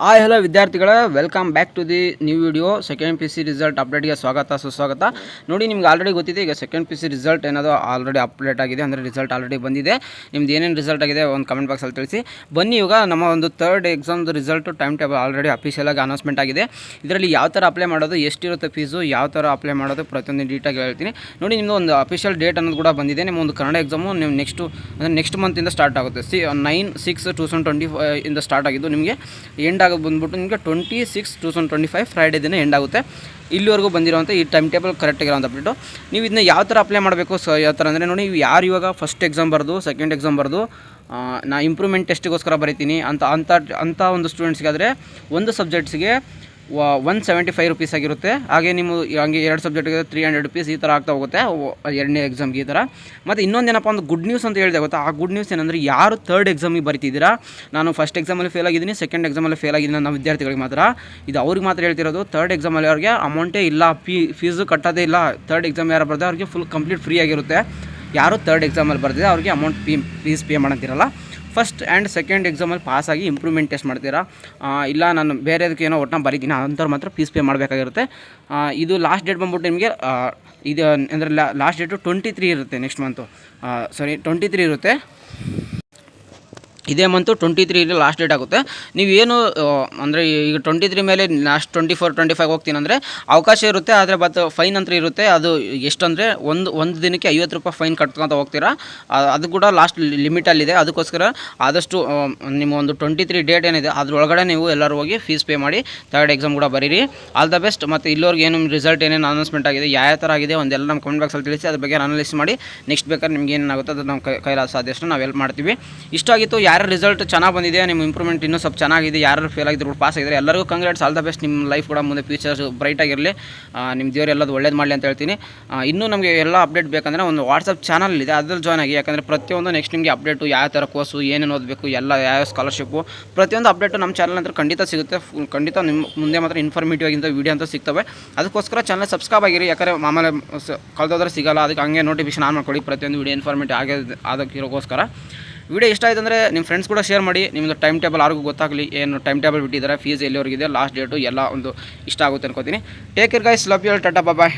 Hello ವಿದ್ಯಾರ್ಥಿಗಳ welcome back to the new video. Second P C result ಅಪ್ಡೇಟ್ಗೆ ಸ್ವಾಗತ ಸುಸ್ವಾಗತ. ನೋಡಿ, ನಿಮ್ಗೆ ಆಲ್ರೆಡಿ ಗೊತ್ತಿದೆ, ಈಗ ಸೆಕೆಂಡ್ ಪಿ ಸಿ ರಿಸಲ್ಟ್ ಏನೋ ಆಲ್ರೆಡಿ ಅಪ್ಡೇಟ್ ಆಗಿದೆ, ಅಂದರೆ ರಿಸಲ್ಟ್ ಆಲ್ರೆಡಿ ಬಂದಿದೆ. ನಿಮ್ದು ಏನೇನು ರಿಸಲ್ಟ್ ಆಗಿದೆ ಒಂದು ಕಮೆಂಟ್ ಬಾಕ್ಸಲ್ಲಿ ತಿಳಿಸಿ. ಬನ್ನಿ, ಇವಾಗ ನಮ್ಮ ಒಂದು ಥರ್ಡ್ ಎಕ್ಸಾಮ್ದು ರಿಸಲ್ಟು ಟೈಮ್ ಟೇಬಲ್ ಆಲ್ರೆಡಿ ಅಫಿಷಿಯಲಾಗಿ ಅನೌನ್ಸ್ಮೆಂಟ್ ಆಗಿದೆ. ಇದರಲ್ಲಿ ಯಾವ ಥರ ಅಪ್ಲೈ ಮಾಡೋದು, ಎಷ್ಟಿರುತ್ತೆ ಫೀಸು, ಯಾವ ಥರ ಅಪ್ಲೈ ಮಾಡೋದು ಪ್ರತಿಯೊಂದು ಡೀಟಾಗಿ ಹೇಳ್ತೀನಿ. ನೋಡಿ, ನಿಮ್ಮದು ಒಂದು ಅಫಿಷಿಯಲ್ ಡೇಟ್ ಅನ್ನೋದು ಕೂಡ ಬಂದಿದೆ. ನಿಮ್ಮ ಒಂದು ಕನ್ನಡ ಎಕ್ಸಾಮು ನೀವು ನೆಕ್ಸ್ಟ್ ಮಂತಿಂದ ಸ್ಟಾರ್ಟ್ ಆಗುತ್ತೆ. 9/6/2025 ಇಂದ ಸ್ಟಾರ್ಟ್ ಆಗಿದ್ದು ನಿಮಗೆ ಎಂಡ್ ಆಗೋದು ಬಂದ್ಬಿಟ್ಟು ನಿಮಗೆ 26/2025 ಫ್ರೈಡೇ ದಿನ ಎಂಡ್ ಆಗುತ್ತೆ. ಇಲ್ಲಿವರೆಗೂ ಬಂದಿರೋಂಥ ಈ ಟೈಮ್ ಟೇಬಲ್ ಕರೆಕ್ಟಾಗಿರೋಂಥ ಅಪ್ಡೇಟು. ನೀವು ಇದನ್ನ ಯಾವ ಥರ ಅಪ್ಲೈ ಮಾಡಬೇಕು, ಯಾವ ಥರ ಅಂದರೆ ನೋಡಿ, ಯಾರು ಇವಾಗ ಫಸ್ಟ್ ಎಕ್ಸಾಮ್ ಬರೆದು ಸೆಕೆಂಡ್ ಎಕ್ಸಾಮ್ ಬರೆದು ನಾ ಇಂಪ್ರೂವ್ಮೆಂಟ್ ಟೆಸ್ಟಿಗೋಸ್ಕರ ಬರೀತೀನಿ ಅಂಥ ಒಂದು ಸ್ಟೂಡೆಂಟ್ಸ್ಗಾದರೆ ಒಂದು ಸಬ್ಜೆಕ್ಟ್ಸ್ಗೆ 175 ರುಪೀಸ್ ಆಗಿರುತ್ತೆ. ಹಾಗೆ ನೀವು ಹಂಗೆ 2 ಸಬ್ಜೆಕ್ಟ್ಗೆ 300 ರುಪೀಸ್ ಈ ಥರ ಆಗ್ತಾ ಹೋಗುತ್ತೆ ಎರಡನೇ ಎಕ್ಸಾಮ್ಗೆ ಈ ಥರ. ಮತ್ತು ಇನ್ನೊಂದೇನಪ್ಪ ಒಂದು ಗುಡ್ ನ್ಯೂಸ್ ಅಂತ ಹೇಳಿದೆ ಗೊತ್ತಾ, ಆ ಗುಡ್ ನ್ಯೂಸ್ ಏನಂದರೆ ಯಾರು ಥರ್ಡ್ ಎಕ್ಸಾಮಿಗೆ ಬರೀತಿದ್ದೀರಾ, ನಾನು ಫಸ್ಟ್ ಎಕ್ಸಾಮಲ್ಲಿ ಫೇಲ್ ಆಗಿದ್ದೀನಿ, ಸೆಕೆಂಡ್ ಎಕ್ಸಾಮಲ್ಲಿ ಫೇಲ್ ಆಗಿದ್ದೀನಿ ಅನ್ನೋ ವಿದ್ಯಾರ್ಥಿಗಳಿಗೆ ಮಾತ್ರ ಇದು ಅವ್ರಿಗೆ ಮಾತ್ರ ಹೇಳ್ತಿರೋದು. ಥರ್ಡ್ ಎಕ್ಸಾಮಲ್ಲಿ ಅವ್ರಿಗೆ ಅಮೌಂಟೇ ಇಲ್ಲ, ಫೀಸು ಕಟ್ಟೋದೇ ಇಲ್ಲ. ಥರ್ಡ್ ಎಕ್ಸಾಮ್ ಯಾರು ಬರೆದ ಅವ್ರಿಗೆ ಫುಲ್ ಕಂಪ್ಲೀಟ್ ಫ್ರೀ ಆಗಿರುತ್ತೆ. ಯಾರು ಥರ್ಡ್ ಎಕ್ಸಾಮಲ್ಲಿ ಬರೆದಿದೆ ಅವ್ರಿಗೆ ಫೀಸ್ ಪೇ ಮಾಡೋಂತಿರಲ್ಲ. ಫಸ್ಟ್ ಆ್ಯಂಡ್ ಸೆಕೆಂಡ್ ಎಕ್ಸಾಮಲ್ಲಿ ಪಾಸಾಗಿ ಇಂಪ್ರೂವ್ಮೆಂಟ್ ಟೆಸ್ಟ್ ಮಾಡ್ತೀರಾ, ಇಲ್ಲ ನಾನು ಬೇರೆದಕ್ಕೆ ಏನೋ ಒಟ್ಟು ಬರೀತೀನಿ ಅಂಥವ್ರು ಮಾತ್ರ ಫೀಸ್ ಪೇ ಮಾಡಬೇಕಾಗಿರುತ್ತೆ. ಇದು ಲಾಸ್ಟ್ ಡೇಟ್ ಬಂದ್ಬಿಟ್ಟು ನಿಮಗೆ ಇದು ಅಂದರೆ ಲಾಸ್ಟ್ ಡೇಟು 23 ಇರುತ್ತೆ. ನೆಕ್ಸ್ಟ್ ಮಂತು 23 ಇರುತ್ತೆ. ಇದೇ ಮಂತು 23 ಲಾಸ್ಟ್ ಡೇಟ್ ಆಗುತ್ತೆ. ನೀವೇನು ಅಂದರೆ ಈಗ 23 ಮೇಲೆ ಲಾಸ್ಟ್ 24, 25 ಹೋಗ್ತೀನಿ ಅಂದರೆ ಅವಕಾಶ ಇರುತ್ತೆ. ಆದರೆ ಫೈನ್ ಅಂತ ಇರುತ್ತೆ. ಅದು ಎಷ್ಟು ಅಂದರೆ ಒಂದು ದಿನಕ್ಕೆ 50 ರೂಪಾಯಿ ಫೈನ್ ಕಟ್ಕೊತ ಹೋಗ್ತೀರಾ. ಅದು ಕೂಡ ಲಾಸ್ಟ್ ಲಿಮಿಟಲ್ಲಿದೆ. ಅದಕ್ಕೋಸ್ಕರ ಆದಷ್ಟು ನಿಮ್ಮ ಒಂದು 23 ಡೇಟ್ ಏನಿದೆ ಅದರೊಳಗಡೆ ನೀವು ಎಲ್ಲರೂ ಹೋಗಿ ಫೀಸ್ ಪೇ ಮಾಡಿ ಥರ್ಡ್ ಎಕ್ಸಾಮ್ ಕೂಡ ಬರೀರಿ. All the best. ಮತ್ತು ಇಲ್ಲಿವರೆಗೆ ಏನು ರಿಸಲ್ಟ್ ಏನೇನು ಅನೌನ್ಸ್ಮೆಂಟ್ ಆಗಿದೆ, ಯಾವ ಥರ ಆಗಿದೆ ಒಂದೆಲ್ಲ ನಮ್ಮ ಕಮೆಂಟ್ ಬಾಕ್ಸಲ್ಲಿ ತಿಳಿಸಿ. ಅದ್ರ ಬಗ್ಗೆ ಅನಾಲಿಸ್ ಮಾಡಿ ನೆಕ್ಸ್ಟ್ ಬೇಕಾದ್ರೆ ನಿಮ್ಗೆ ಏನಾಗುತ್ತೆ ಅದು ನಮ್ಮ ಕೈಲಾದ ಸಾಧ್ಯಷ್ಟು ನಾವು ಹೆಲ್ಪ್ ಮಾಡ್ತೀವಿ. ಇಷ್ಟಾಗಿತ್ತು. ಯಾರು ರಿಸಲ್ಟ್ ಚೆನ್ನಾಗಿ ಬಂದಿದೆ, ನಿಮ್ಮ ಇಂಪ್ರೂವ್ಮೆಂಟ್ ಇನ್ನೂ ಸ್ವಲ್ಪ ಚೆನ್ನಾಗಿದೆ, ಯಾರು ಫೇಲ್ ಆಗಿದ್ರು ಪಾಸ್ ಆಗಿದ್ದಾರೆ, ಎಲ್ಲರಿಗೂ ಕಂಗ್ರಾಟ್ಸ್, ಆಲ್ ದ ಬೆಸ್ಟ್. ನಿಮ್ಮ ಲೈಫ್ ಕೂಡ ಮುಂದೆ ಫ್ಯೂಚರ್ಸ್ ಬ್ರೈಟ್ ಆಗಿರಲಿ, ನಿಮ್ಮ ದೇವರು ಎಲ್ಲದು ಒಳ್ಳೇದು ಮಾಡಲಿ ಅಂತ ಹೇಳ್ತೀನಿ. ಇನ್ನೂ ನಮಗೆ ಎಲ್ಲ ಅಪ್ಡೇಟ್ ಬೇಕಂದರೆ ಒಂದು ವಾಟ್ಸಪ್ ಚಾನಲ್ ಇದೆ, ಅದ್ರಲ್ಲಿ ಜಾಯ್ನ್ ಆಗಿ. ಯಾಕಂದರೆ ಪ್ರತಿಯೊಂದು ನೆಕ್ಸ್ಟ್ ನಿಮಗೆ ಅಪ್ಡೇಟು, ಯಾವ ಥರ ಕೋರ್ಸು, ಏನೇನು ಓದಬೇಕು, ಎಲ್ಲ ಯಾವ ಸ್ಕಾಲರ್ಶಿಪ್ಪು, ಪ್ರತಿಯೊಂದು ಅಪ್ಡೇಟು ನಮ್ಮ ಚಾನಲ್ ಅಂತ ಖಂಡಿತ ಸಿಗುತ್ತೆ. ಖಂಡಿತ ನಿಮ್ಮ ಮುಂದೆ ಮಾತ್ರ ಇನ್ಫಾರ್ಮೇಟಿವ್ ಆಗಿಂತ ವೀಡಿಯೋ ಅಂತ ಸಿಗ್ತವೆ. ಅದಕ್ಕೋಸ್ಕರ ಚಾನಲ್ ಸಬ್ಸ್ಕ್ರೈಬ್ ಆಗಿರಿ. ಯಾಕಂದರೆ ಆಮೇಲೆ ಕಳೆದೋದ್ರೆ ಸಿಗೋಲ್ಲ. ಅದಕ್ಕೆ ಹಂಗೆ ನೋಟಿಫಿಕೇಶನ್ ಆನ್ ಮಾಡ್ಕೊಳ್ಳಿ. ಪ್ರತಿಯೊಂದು ವೀಡಿಯೋ ಇನ್ಫಾರ್ಮೇಟಿವ್ ಅದಕ್ಕಿರೋಕ್ಕೋಸ್ಕರ ವಿಡಿಯೋ ಇಷ್ಟ ಆಯಿತು ಅಂದರೆ ನಿಮ್ಮ ಫ್ರೆಂಡ್ಸ್ ಕೂಡ ಶೇರ್ ಮಾಡಿ. ನಿಮ್ಮದು ಟೈಮ್ ಟೇಬಲ್ ಯಾರಿಗೂ ಗೊತ್ತಾಗಲಿ, ಏನು ಟೈಮ್ ಟೇಬಲ್ ಬಿಟ್ಟಿದ್ದಾರೆ, ಫೀಸ್ ಎಲ್ಲಿವರೆಗಿದೆ, ಲಾಸ್ಟ್ ಡೇಟು ಎಲ್ಲ ಒಂದು ಇಷ್ಟ ಆಗುತ್ತೆ ಅನ್ಕೋತೀನಿ. Take care guys, love you all, tata, bye.